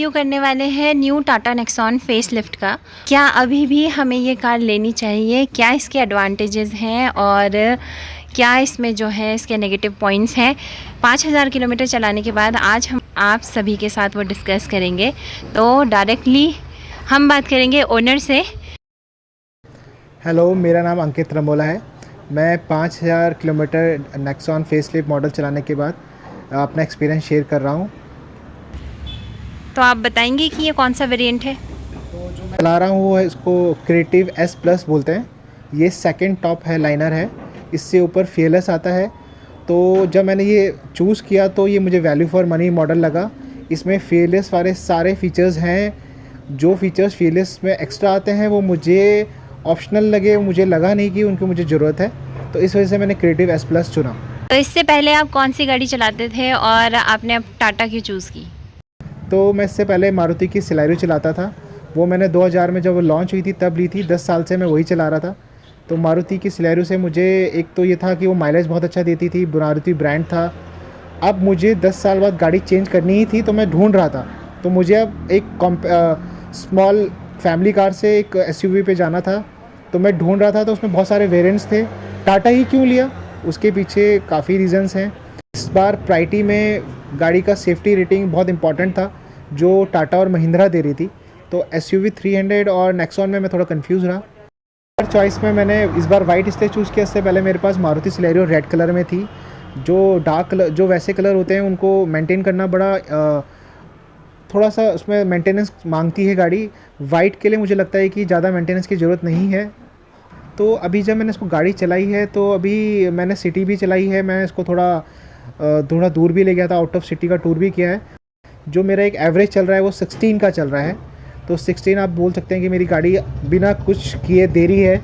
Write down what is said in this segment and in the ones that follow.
Review करने वाले हैं न्यू टाटा नेक्सॉन फेसलिफ्ट का। क्या अभी भी हमें ये कार लेनी चाहिए, क्या इसके एडवांटेजेस हैं और क्या इसमें जो है इसके नेगेटिव पॉइंट्स हैं। 5000 किलोमीटर चलाने के बाद आज हम आप सभी के साथ वो डिस्कस करेंगे। तो डायरेक्टली हम बात करेंगे ओनर से। हेलो, मेरा नाम अंकित रमोला है। मैं 5000 किलोमीटर नेक्सॉन फेसलिफ्ट मॉडल चलाने के बाद अपना एक्सपीरियंस शेयर कर रहा हूँ। तो आप बताएंगे कि ये कौन सा वेरिएंट है? तो जो मैं चला रहा हूँ वो है, इसको क्रिएटिव एस प्लस बोलते हैं। ये सेकंड टॉप है लाइनर है, इससे ऊपर फेयरलेस आता है। तो जब मैंने ये चूज़ किया तो ये मुझे वैल्यू फॉर मनी मॉडल लगा। इसमें फेयरलेस वाले सारे फीचर्स हैं। जो फीचर्स फेयरलेस में एक्स्ट्रा आते हैं वो मुझे ऑप्शनल लगे, मुझे लगा नहीं कि उनकी मुझे ज़रूरत है, तो इस वजह से मैंने क्रिएटिव एस प्लस चुना। तो इससे पहले आप कौन सी गाड़ी चलाते थे और आपने अब टाटा क्यों चूज़ की? तो मैं इससे पहले मारुति की सिलेरियो चलाता था। वो मैंने 2000 में जब वो लॉन्च हुई थी तब ली थी। 10 साल से मैं वही चला रहा था। तो मारुति की सिलेरियो से मुझे एक तो ये था कि वो माइलेज बहुत अच्छा देती थी, मारुति ब्रांड था। अब मुझे 10 साल बाद गाड़ी चेंज करनी ही थी, तो मैं ढूंढ रहा था। तो मुझे अब एक स्मॉल फैमिली कार से एक एसयूवी पे जाना था। तो मैं ढूंढ रहा था, तो उसमें बहुत सारे वेरिएंट्स थे। टाटा ही क्यों लिया, उसके पीछे काफ़ी रीज़न्स हैं। इस बार प्रायोरिटी में गाड़ी का सेफ्टी रेटिंग बहुत इंपॉर्टेंट था, जो टाटा और महिंद्रा दे रही थी। तो एसयूवी 300 और नेक्सॉन में मैं थोड़ा कंफ्यूज रहा। चॉइस में मैंने इस बार वाइट इसलिए चूज़ किया, इससे पहले मेरे पास मारुति सिलेरियो रेड कलर में थी। जो डार्क कलर, जो वैसे कलर होते हैं उनको मेंटेन करना बड़ा थोड़ा सा उसमें मेंटेनेंस मांगती है गाड़ी। वाइट के लिए मुझे लगता है कि ज़्यादा मेंटेनेंस की ज़रूरत नहीं है। तो अभी जब मैंने इसको गाड़ी चलाई है, तो अभी मैंने सिटी भी चलाई है। मैं इसको थोड़ा दूर भी ले गया था, आउट ऑफ सिटी का टूर भी किया है। जो मेरा एक एवरेज चल रहा है वो 16 का चल रहा है। तो 16 आप बोल सकते हैं कि मेरी गाड़ी बिना कुछ किए दे रही है।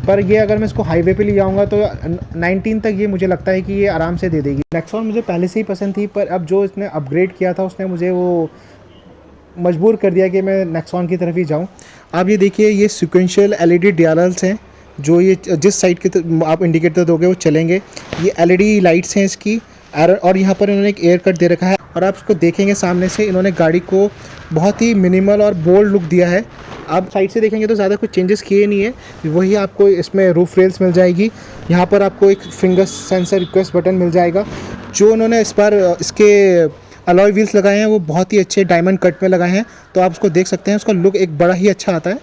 पर ये अगर मैं इसको हाईवे पे ले जाऊंगा तो 19 तक ये मुझे लगता है कि ये आराम से दे देगी। नेक्सॉन मुझे पहले से ही पसंद थी, पर अब जो इसने अपग्रेड किया था उसने मुझे वो मजबूर कर दिया कि मैं नेक्सॉन की तरफ ही जाऊं। आप ये देखिए, ये सिक्वेंशियल एलईडी डियाल्स हैं, जो ये जिस साइड के आप इंडिकेटर दोगे वो चलेंगे। ये एलईडी लाइट्स हैं इसकी। और यहाँ पर इन्होंने एक एयर कट दे रखा है। और आप इसको देखेंगे सामने से, इन्होंने गाड़ी को बहुत ही मिनिमल और बोल्ड लुक दिया है। आप साइड से देखेंगे तो ज़्यादा कुछ चेंजेस किए नहीं है। वही आपको इसमें रूफ रेल्स मिल जाएगी। यहाँ पर आपको एक फिंगर सेंसर रिक्वेस्ट बटन मिल जाएगा। जो उन्होंने इस बार इसके अलॉय व्हील्स लगाए हैं वो बहुत ही अच्छे डायमंड कट में लगाए हैं। तो आप उसको देख सकते हैं, उसका लुक एक बड़ा ही अच्छा आता है।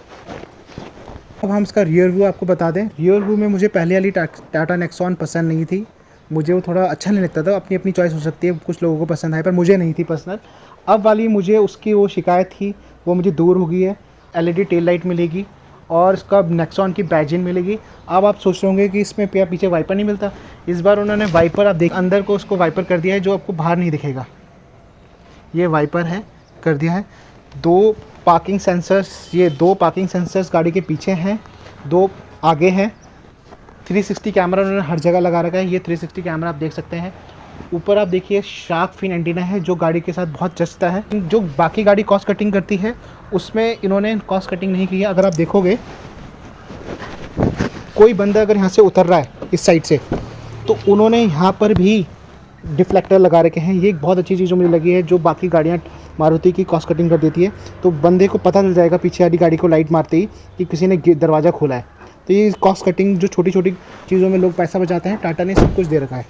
अब हम इसका रियर व्यू आपको बता दें। रियर व्यू में मुझे पहले वाली टाटा नेक्सॉन पसंद नहीं थी। मुझे वो थोड़ा अच्छा नहीं लगता था। अपनी अपनी चॉइस हो सकती है, कुछ लोगों को पसंद आए, पर मुझे नहीं थी पर्सनल। अब वाली मुझे उसकी वो शिकायत थी, वो मुझे दूर हो गई है। एलईडी टेल लाइट मिलेगी और इसका नेक्सॉन की बैजिंग मिलेगी। अब आप सोच रहे होंगे कि इसमें पीछे वाइपर नहीं मिलता। इस बार उन्होंने वाइपर, आप देख अंदर को उसको वाइपर कर दिया है, जो आपको बाहर नहीं दिखेगा। ये वाइपर है, कर दिया है। दो पार्किंग सेंसर्स गाड़ी के पीछे हैं, 2 आगे हैं। 360 कैमरा उन्होंने हर जगह लगा रखा है। ये 360 कैमरा आप देख सकते हैं। ऊपर आप देखिए शार्क फिन एंटीना है, जो गाड़ी के साथ बहुत जचता है। जो बाकी गाड़ी कॉस्ट कटिंग करती है उसमें इन्होंने कॉस्ट कटिंग नहीं की है। अगर आप देखोगे, कोई बंदा अगर यहाँ से उतर रहा है इस साइड से, तो उन्होंने यहाँ पर भी डिफ्लेक्टर लगा रखे हैं। ये एक बहुत अच्छी चीज़ मुझे लगी है, जो बाकी गाड़ियाँ मारुति की कॉस्ट कटिंग कर देती है। तो बंदे को पता चल जाएगा पीछे वाली गाड़ी को लाइट मारते ही कि किसी ने दरवाज़ा खोला है। तो ये कॉस्ट कटिंग, जो छोटी छोटी चीज़ों में लोग पैसा बचाते हैं, टाटा ने सब कुछ दे रखा है।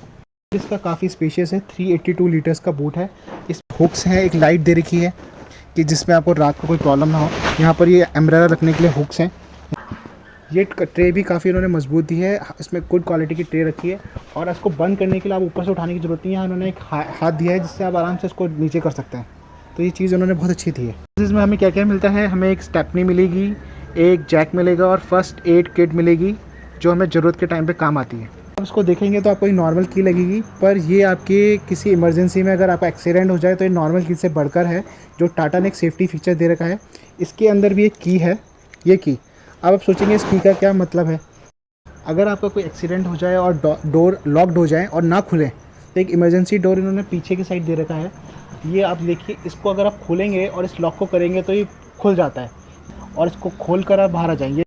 इसका काफ़ी स्पेशियस है। 382 लीटर्स का बूट है। इस हुक्स हैं, एक लाइट दे रखी है कि जिसमें आपको रात को कोई प्रॉब्लम ना हो। यहाँ पर ये एम्ब्रेला रखने के लिए हुक्स हैं। ये ट्रे भी काफ़ी उन्होंने मजबूत दी है। इसमें गुड क्वालिटी की ट्रे रखी है। और इसको बंद करने के लिए आप ऊपर से उठाने की ज़रूरत नहीं है। उन्होंने एक हाथ दिया है जिससे आप आराम से इसको नीचे कर सकते हैं। तो ये चीज़ उन्होंने बहुत अच्छी दी है। इसमें हमें क्या क्या मिलता है, हमें एक स्टेपनी मिलेगी, एक जैक मिलेगा और फर्स्ट एड किट मिलेगी, जो हमें ज़रूरत के टाइम पे काम आती है। आप इसको देखेंगे तो आपको एक नॉर्मल की लगेगी, पर ये आपके किसी इमरजेंसी में अगर आपका एक्सीडेंट हो जाए तो ये नॉर्मल की से बढ़कर है, जो टाटा ने एक सेफ्टी फीचर दे रखा है। इसके अंदर भी एक की है, ये की। अब आप सोचेंगे इस की का क्या मतलब है। अगर आपका कोई एक्सीडेंट हो जाए और डोर लॉक्ड हो जाए और ना खुले, तो एक इमरजेंसी डोर इन्होंने पीछे की साइड दे रखा है। ये आप देखिए, इसको अगर आप खोलेंगे और इस लॉक को करेंगे तो ये खुल जाता है, और इसको खोल कर आप बाहर आ जाएंगे।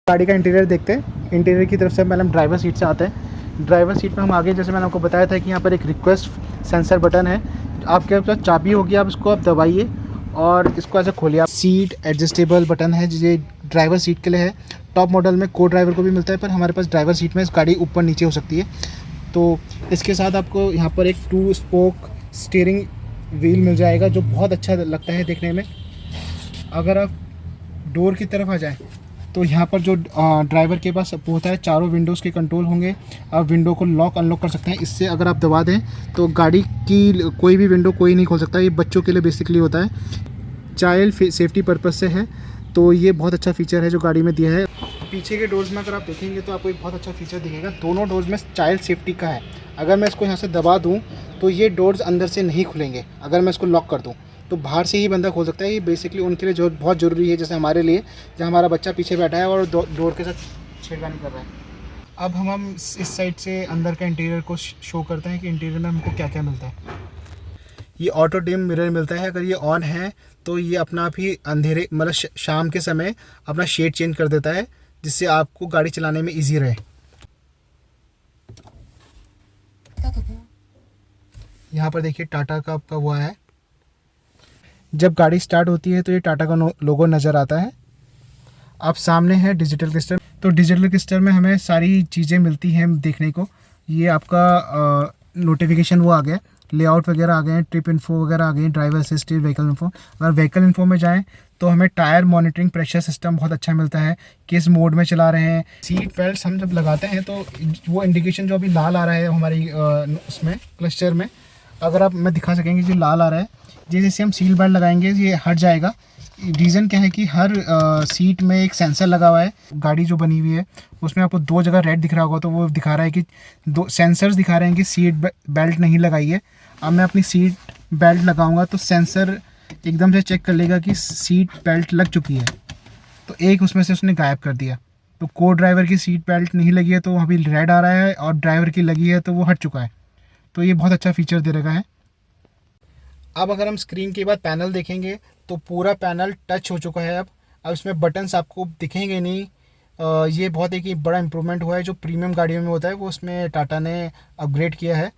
गाड़ी का इंटीरियर देखते हैं। इंटीरियर की तरफ से पहले हम ड्राइवर सीट से आते हैं। ड्राइवर सीट में हम आगे, जैसे मैंने आपको बताया था कि यहाँ पर एक रिक्वेस्ट सेंसर बटन है। आपके पास चाबी होगी, आप इसको आप दबाइए और इसको ऐसे खोलिए आप। सीट एडजस्टेबल बटन है, ये ड्राइवर सीट के लिए है। टॉप मॉडल में को ड्राइवर को भी मिलता है, पर हमारे पास ड्राइवर सीट में गाड़ी ऊपर नीचे हो सकती है। तो इसके साथ आपको यहाँ पर एक 2 स्पोक स्टीयरिंग व्हील मिल जाएगा, जो बहुत अच्छा लगता है देखने में। अगर आप डोर की तरफ आ जाएं तो यहाँ पर जो ड्राइवर के पास होता है, चारों विंडोज़ के कंट्रोल होंगे। आप विंडो को लॉक अनलॉक कर सकते हैं। इससे अगर आप दबा दें तो गाड़ी की कोई भी विंडो कोई नहीं खोल सकता। ये बच्चों के लिए बेसिकली होता है, चाइल्ड सेफ्टी पर्पज़ से है। तो ये बहुत अच्छा फीचर है जो गाड़ी में दिया है। पीछे के डोर्स में अगर आप देखेंगे तो आपको एक बहुत अच्छा फीचर दिखेगा। दोनों डोर्स में चाइल्ड सेफ्टी का है। अगर मैं इसको यहाँ से दबा दूँ तो ये डोर्स अंदर से नहीं खुलेंगे। अगर मैं इसको लॉक कर दूँ तो बाहर से ही बंदा खोल सकता है। ये बेसिकली उनके लिए जो बहुत ज़रूरी है, जैसे हमारे लिए, जहाँ हमारा बच्चा पीछे बैठा है और डोर के साथ छेड़खानी कर रहा है। अब हम इस साइड से अंदर का इंटीरियर को शो करते हैं कि इंटीरियर में हमको क्या क्या मिलता है। ये ऑटो डिम मिरर मिलता है। अगर ये ऑन है तो ये अपना आप ही अंधेरे मतलब शाम के समय अपना शेड चेंज कर देता है, जिससे आपको गाड़ी चलाने में ईजी रहे। यहाँ पर देखिए टाटा का आपका हुआ है। जब गाड़ी स्टार्ट होती है तो ये टाटा का लोगो नज़र आता है। अब सामने है डिजिटल क्रिस्टल। तो डिजिटल क्रिस्टल में हमें सारी चीज़ें मिलती हैं देखने को। ये आपका नोटिफिकेशन वो आ गया, लेआउट वगैरह आ गए हैं, ट्रिप इन्फो वगैरह आ गए हैं, ड्राइवर असिस्टेड व्हीकल इन्फो। अगर व्हीकल इन्फो में जाएं तो हमें टायर मॉनिटरिंग, प्रेशर सिस्टम बहुत अच्छा मिलता है, किस मोड में चला रहे हैं। सीट बेल्ट हम जब लगाते हैं तो वो इंडिकेशन जो अभी लाल आ रहा है हमारी उसमें क्लस्टर में, अगर आप मैं दिखा सकेंगे जो लाल आ रहा है, जैसे हम सीट बेल्ट लगाएंगे ये हट जाएगा। रीज़न क्या है कि हर सीट में एक सेंसर लगा हुआ है। गाड़ी जो बनी हुई है उसमें आपको 2 जगह रेड दिख रहा होगा, तो वो दिखा रहा है कि 2 सेंसर्स दिखा रहे हैं कि सीट बेल्ट नहीं लगाई है। अब मैं अपनी सीट बेल्ट लगाऊंगा तो सेंसर एकदम से चेक कर लेगा कि सीट बेल्ट लग चुकी है, तो एक उसमें से उसने गायब कर दिया। तो को ड्राइवर की सीट बेल्ट नहीं लगी है तो अभी रेड आ रहा है, और ड्राइवर की लगी है तो वो हट चुका है। तो ये बहुत अच्छा फीचर दे रखा है। अब अगर हम स्क्रीन के बाद पैनल देखेंगे तो पूरा पैनल टच हो चुका है। अब इसमें बटन्स आपको दिखेंगे नहीं। ये बहुत एक बड़ा इम्प्रूवमेंट हुआ है जो प्रीमियम गाड़ियों में होता है, वो उसमें टाटा ने अपग्रेड किया है।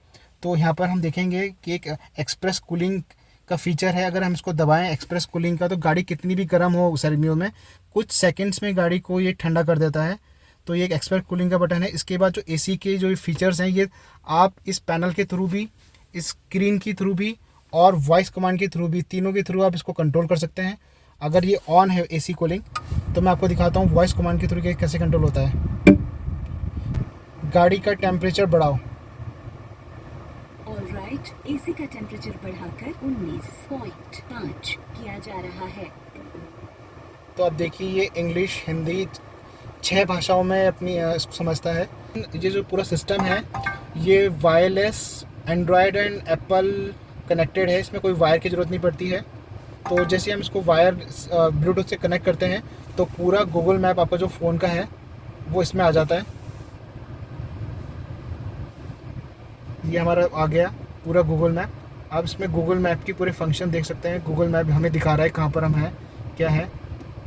तो यहाँ पर हम देखेंगे कि एक एक्सप्रेस कूलिंग का फीचर है। अगर हम इसको दबाएं एक्सप्रेस कूलिंग का, तो गाड़ी कितनी भी गर्म हो सर्दियों में, कुछ सेकंड्स में गाड़ी को ये ठंडा कर देता है। तो ये एक एक्सप्रेस कूलिंग का बटन है। इसके बाद जो एसी के जो फीचर्स हैं, ये आप इस पैनल के थ्रू भी, इस स्क्रीन के थ्रू भी और वॉइस कमांड के थ्रू भी, तीनों के थ्रू आप इसको कंट्रोल कर सकते हैं। अगर ये ऑन है एसी कूलिंग तो मैं आपको दिखाता हूँ वॉइस कमांड के थ्रू कैसे कंट्रोल होता है। गाड़ी का टेम्परेचर बढ़ाओ। ऑलराइट, एसी का टेम्परेचर बढ़ाकर 19.5 किया जा रहा है। तो आप देखिए ये इंग्लिश, हिंदी 6 भाषाओं में अपनी इसको समझता है। ये जो पूरा सिस्टम है ये wireless Android and Apple connected है। इसमें कोई वायर की ज़रूरत नहीं पड़ती है। तो जैसे हम इसको वायर ब्लूटूथ से कनेक्ट करते हैं तो पूरा गूगल मैप आपका जो फ़ोन का है वो इसमें आ जाता है। ये हमारा आ गया पूरा गूगल मैप। आप इसमें गूगल मैप की पूरे फंक्शन देख सकते हैं। गूगल मैप हमें दिखा रहा है कहाँ पर हम हैं, क्या है।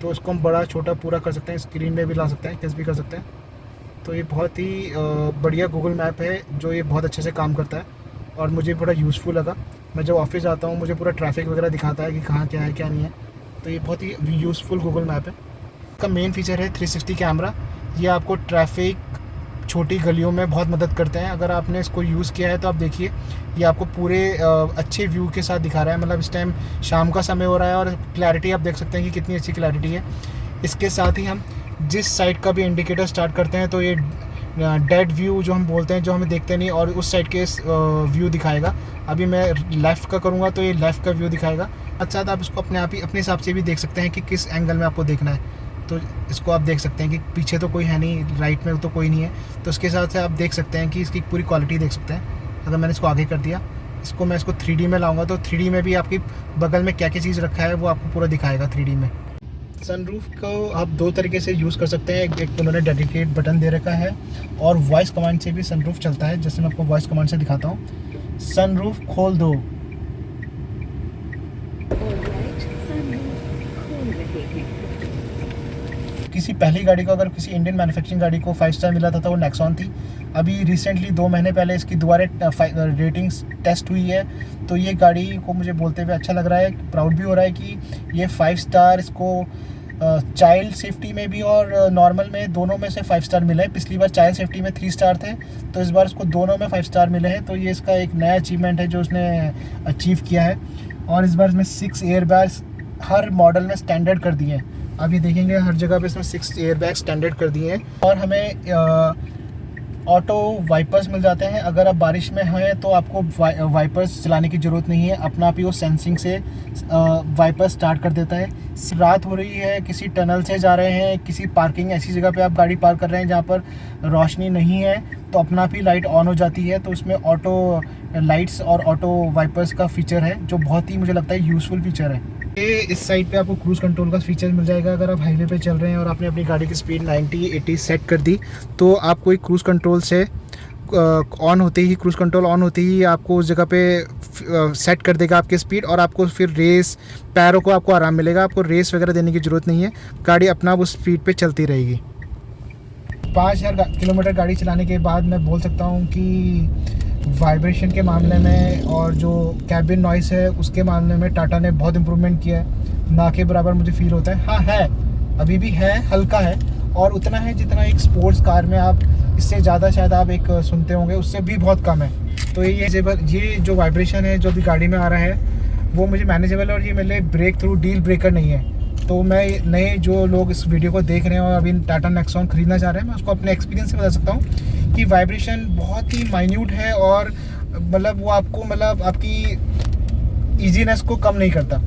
तो इसको हम बड़ा छोटा पूरा कर सकते हैं, स्क्रीन में भी ला सकते हैं, कैसे भी कर सकते हैं। तो ये बहुत ही बढ़िया गूगल मैप है जो ये बहुत अच्छे से काम करता है और मुझे बड़ा यूज़फुल लगा। मैं जब ऑफिस जाता हूँ मुझे पूरा ट्रैफिक वगैरह दिखाता है कि कहाँ क्या है क्या नहीं है। तो ये बहुत ही यूज़फुल गूगल मैप है। इसका मेन फीचर है 360 कैमरा। ये आपको ट्रैफिक, छोटी गलियों में बहुत मदद करते हैं। अगर आपने इसको यूज़ किया है तो आप देखिए ये आपको पूरे अच्छे व्यू के साथ दिखा रहा है। मतलब इस टाइम शाम का समय हो रहा है और क्लैरिटी आप देख सकते हैं कि कितनी अच्छी क्लैरिटी है। इसके साथ ही हम जिस साइड का भी इंडिकेटर स्टार्ट करते हैं तो ये डेड व्यू जो हम बोलते हैं, जो हमें देखते नहीं, और उस साइड के व्यू दिखाएगा। अभी मैं लेफ़्ट का करूँगा तो ये लेफ़्ट का व्यू दिखाएगा। साथ आप इसको अपने आप ही अपने हिसाब से भी देख सकते हैं कि किस एंगल में आपको देखना है। तो इसको आप देख सकते हैं कि पीछे तो कोई है नहीं, राइट में तो कोई नहीं है, तो इसके साथ से आप देख सकते हैं कि इसकी पूरी क्वालिटी देख सकते हैं। अगर मैंने इसको आगे कर दिया, मैं इसको 3D में लाऊंगा तो 3D में भी आपकी बगल में क्या क्या चीज़ रखा है वो आपको पूरा दिखाएगा 3D में। सनरूफ को आप 2 तरीके से यूज़ कर सकते हैं। एक उन्होंने डेडिकेट बटन दे रखा है और वॉइस कमांड से भी सनरूफ चलता है। जैसे मैं आपको वॉइस कमांड से दिखाता हूँ, सनरूफ खोल दो। किसी पहली गाड़ी को, अगर किसी इंडियन मैन्युफैक्चरिंग गाड़ी को 5 स्टार मिला था तो वो नेक्सॉन थी। अभी रिसेंटली 2 महीने पहले इसकी दोबारा रेटिंग्स टेस्ट हुई है, तो ये गाड़ी को मुझे बोलते हुए अच्छा लग रहा है, प्राउड भी हो रहा है कि ये 5 स्टार इसको चाइल्ड सेफ्टी में भी और नॉर्मल में दोनों में से 5 स्टार मिले हैं। पिछली बार चाइल्ड सेफ्टी में 3 स्टार थे, तो इस बार इसको दोनों में 5 स्टार मिले हैं। तो ये इसका एक नया अचीवमेंट है जो उसने अचीव किया है। और इस बार इसमें 6 एयर बैग्स हर मॉडल में स्टैंडर्ड कर दिए हैं। आप ये देखेंगे हर जगह पे इसमें 6 एयर बैग स्टैंडर्ड कर दिए हैं। और हमें ऑटो वाइपर्स मिल जाते हैं। अगर आप बारिश में हैं तो आपको वाइपर्स चलाने की ज़रूरत नहीं है, अपना आप ही वो सेंसिंग से वाइपर स्टार्ट कर देता है। रात हो रही है, किसी टनल से जा रहे हैं, किसी पार्किंग ऐसी जगह पे आप गाड़ी पार्क कर रहे हैं जहाँ पर रोशनी नहीं है, तो अपना आप ही लाइट ऑन हो जाती है। तो उसमें ऑटो लाइट्स और ऑटो वाइपर्स का फीचर है जो बहुत ही मुझे लगता है यूज़फुल फीचर है। ये इस साइड पे आपको क्रूज़ कंट्रोल का फीचर मिल जाएगा। अगर आप हाईवे पे चल रहे हैं और आपने अपनी गाड़ी की स्पीड 90-80 सेट कर दी, तो आपको एक क्रूज़ कंट्रोल से ऑन होते ही, क्रूज़ कंट्रोल ऑन होते ही आपको उस जगह पे सेट कर देगा आपकी स्पीड, और आपको फिर रेस, पैरों को आपको आराम मिलेगा। आपको रेस वगैरह देने की ज़रूरत नहीं है, गाड़ी अपना उस स्पीड पे चलती रहेगी। 5000 किलोमीटर गाड़ी चलाने के बाद मैं बोल सकता हूँ कि वाइब्रेशन के मामले में और जो कैबिन नॉइस है उसके मामले में टाटा ने बहुत इम्प्रूवमेंट किया है। ना के बराबर मुझे फील होता है। हाँ है, अभी भी है, हल्का है, और उतना है जितना एक स्पोर्ट्स कार में आप, इससे ज़्यादा शायद आप एक सुनते होंगे, उससे भी बहुत कम है। तो ये जो वाइब्रेशन है जो भी गाड़ी में आ रहा है वो मुझे मैनेजेबल है, और ये मेरे लिए ब्रेक थ्रू डील ब्रेकर नहीं है। तो मैं नए जो लोग इस वीडियो को देख रहे हैं और अभी टाटा नेक्सॉन खरीदना चाह रहे हैं, मैं उसको अपने एक्सपीरियंस से बता सकता हूँ कि वाइब्रेशन बहुत ही माइन्यूट है, और मतलब वो आपको, मतलब आपकी ईजीनेस को कम नहीं करता।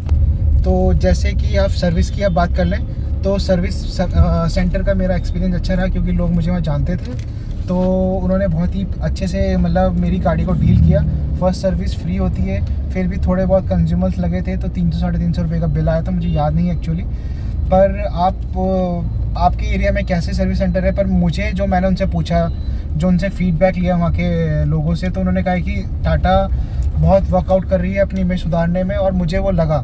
तो जैसे कि आप सर्विस की आप बात कर लें, तो सर्विस सेंटर का मेरा एक्सपीरियंस अच्छा रहा, क्योंकि लोग मुझे वहाँ जानते थे, तो उन्होंने बहुत ही अच्छे से मतलब मेरी गाड़ी को डील किया। फर्स्ट सर्विस फ्री होती है, फिर भी थोड़े बहुत कंज्यूमर्स लगे थे, तो 300-350 रुपये का बिल आया था, मुझे याद नहीं है एक्चुअली। पर आपके एरिया में कैसे सर्विस सेंटर है, पर मुझे जो मैंने उनसे पूछा, जो उनसे फीडबैक लिया वहाँ के लोगों से, तो उन्होंने कहा कि टाटा बहुत वर्कआउट कर रही है अपनी इमेज सुधारने में, और मुझे वो लगा।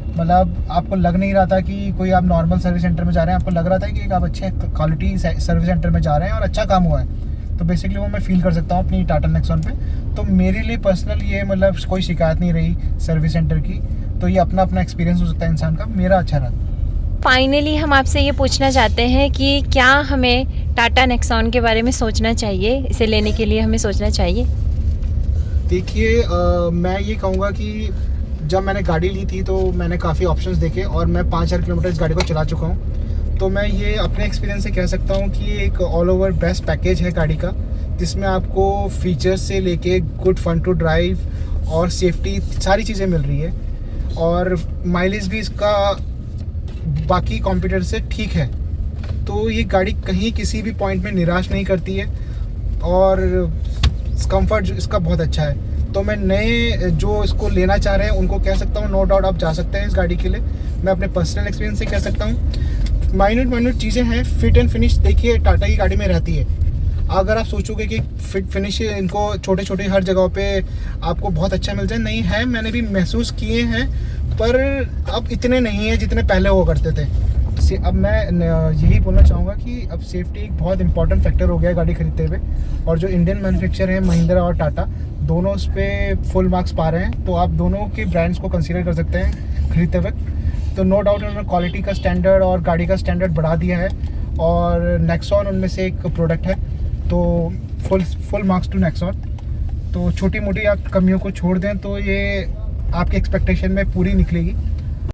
मतलब आपको लग नहीं रहा था कि कोई आप नॉर्मल सर्विस सेंटर में जा रहे हैं, आपको लग रहा था कि आप अच्छे क्वालिटी सर्विस सेंटर में जा रहे हैं और अच्छा काम हुआ है। तो बेसिकली वो मैं फील कर सकता हूँ अपनी टाटा नेक्सॉन पे। तो मेरे लिए पर्सनल ये मतलब कोई शिकायत नहीं रही सर्विस सेंटर की। तो ये अपना अपना एक्सपीरियंस हो सकता है इंसान का, मेरा अच्छा रहा। फाइनली हम आपसे ये पूछना चाहते हैं कि क्या हमें टाटा नेक्सॉन के बारे में सोचना चाहिए, इसे लेने के लिए हमें सोचना चाहिए? देखिए, मैं ये कहूँगा कि जब मैंने गाड़ी ली थी तो मैंने काफ़ी ऑप्शंस देखे, और मैं 5000 किलोमीटर इस गाड़ी को चला चुका हूँ। तो मैं ये अपने एक्सपीरियंस से कह सकता हूँ कि एक ऑल ओवर बेस्ट पैकेज है गाड़ी का, जिसमें आपको फीचर्स से लेके गुड फन टू ड्राइव और सेफ्टी सारी चीज़ें मिल रही है, और माइलेज भी इसका बाकी कॉम्पिटिटर से ठीक है। तो ये गाड़ी कहीं किसी भी पॉइंट में निराश नहीं करती है, और कंफर्ट इसका बहुत अच्छा है। तो मैं नए जो इसको लेना चाह रहे हैं उनको कह सकता हूँ, नो डाउट आप जा सकते हैं इस गाड़ी के लिए। मैं अपने पर्सनल एक्सपीरियंस से कह सकता हूँ, माइन्यूट चीज़ें हैं, फिट एंड फिनिश देखिए टाटा की गाड़ी में रहती है। अगर आप सोचोगे कि फिट फिनिश इनको छोटे छोटे हर जगहों पे आपको बहुत अच्छा मिल जाए, नहीं है, मैंने भी महसूस किए हैं, पर अब इतने नहीं है जितने पहले हुआ करते थे। अब मैं यही बोलना चाहूँगा कि अब सेफ्टी एक बहुत इंपॉर्टेंट फैक्टर हो गया है गाड़ी खरीदते हुए, और जो इंडियन मैन्युफैक्चर है महिंद्रा और टाटा, दोनों उस पर फुल मार्क्स पा रहे हैं। तो आप दोनों के ब्रांड्स को कंसीडर कर सकते हैं खरीदते वक्त। तो नो डाउट उन्होंने क्वालिटी का स्टैंडर्ड और गाड़ी का स्टैंडर्ड बढ़ा दिया है, और नेक्सॉन उनमें से एक प्रोडक्ट है। तो फुल मार्क्स टू नेक्सॉन। तो छोटी मोटी आप कमियों को छोड़ दें तो ये आपके एक्सपेक्टेशन में पूरी निकलेगी।